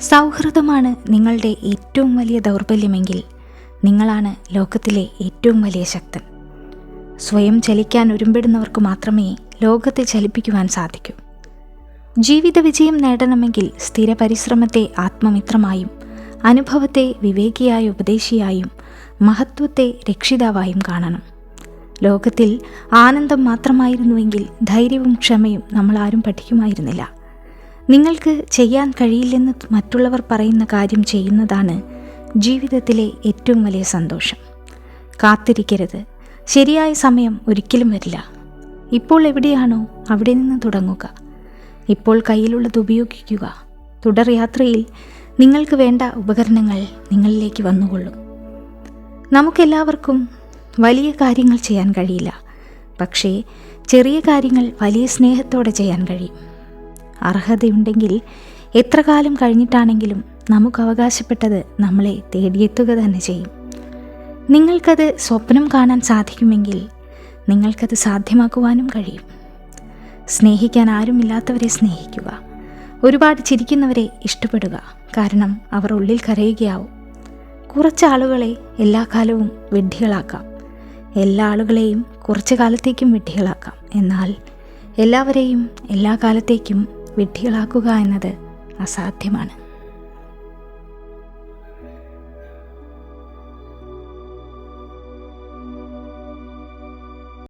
സൗഹൃദമാണ് നിങ്ങളുടെ ഏറ്റവും വലിയ ദൗർബല്യമെങ്കിൽ നിങ്ങളാണ് ലോകത്തിലെ ഏറ്റവും വലിയ ശക്തൻ. സ്വയം ചലിക്കാൻ ഒരുമ്പെടുന്നവർക്ക് മാത്രമേ ലോകത്തെ ചലിപ്പിക്കുവാൻ സാധിക്കൂ. ജീവിത വിജയം നേടണമെങ്കിൽ സ്ഥിര പരിശ്രമത്തെ ആത്മമിത്രമായും, അനുഭവത്തെ വിവേകിയായ ഉപദേശിയായും, മഹത്വത്തെ രക്ഷിതാവായും കാണണം. ലോകത്തിൽ ആനന്ദം മാത്രമായിരുന്നുവെങ്കിൽ ധൈര്യവും ക്ഷമയും നമ്മളാരും പഠിക്കുമായിരുന്നില്ല. നിങ്ങൾക്ക് ചെയ്യാൻ കഴിയില്ലെന്ന് മറ്റുള്ളവർ പറയുന്ന കാര്യം ചെയ്യുന്നതാണ് ജീവിതത്തിലെ ഏറ്റവും വലിയ സന്തോഷം. കാത്തിരിക്കരുത്, ശരിയായ സമയം ഒരിക്കലും വരില്ല. ഇപ്പോൾ എവിടെയാണോ അവിടെ നിന്ന് തുടങ്ങുക. ഇപ്പോൾ കയ്യിലുള്ളത് ഉപയോഗിക്കുക. തുടർ യാത്രയിൽ നിങ്ങൾക്ക് വേണ്ട ഉപകരണങ്ങൾ നിങ്ങളിലേക്ക് വന്നുകൊള്ളും. നമുക്കെല്ലാവർക്കും വലിയ കാര്യങ്ങൾ ചെയ്യാൻ കഴിയില്ല, പക്ഷേ ചെറിയ കാര്യങ്ങൾ വലിയ സ്നേഹത്തോടെ ചെയ്യാൻ കഴിയും. അർഹതയുണ്ടെങ്കിൽ എത്ര കാലം കഴിഞ്ഞിട്ടാണെങ്കിലും നമുക്ക് അവകാശപ്പെട്ടത് നമ്മളെ തേടിയെത്തുക തന്നെ ചെയ്യും. നിങ്ങൾക്കത് സ്വപ്നം കാണാൻ സാധിക്കുമെങ്കിൽ നിങ്ങൾക്കത് സാധ്യമാക്കുവാനും കഴിയും. സ്നേഹിക്കാൻ ആരുമില്ലാത്തവരെ സ്നേഹിക്കുക. ഒരുപാട് ചിരിക്കുന്നവരെ ഇഷ്ടപ്പെടുക, കാരണം അവർ ഉള്ളിൽ കരയുകയാവും. കുറച്ച് ആളുകളെ എല്ലാ കാലവും വിഡ്ഢികളാക്കാം, എല്ലാ ആളുകളെയും കുറച്ചു കാലത്തേക്കും വിഡ്ഢികളാക്കാം. എന്നാൽ എല്ലാവരെയും എല്ലാ കാലത്തേക്കും വിഡ്ഢികളാക്കുക എന്നത് അസാധ്യമാണ്.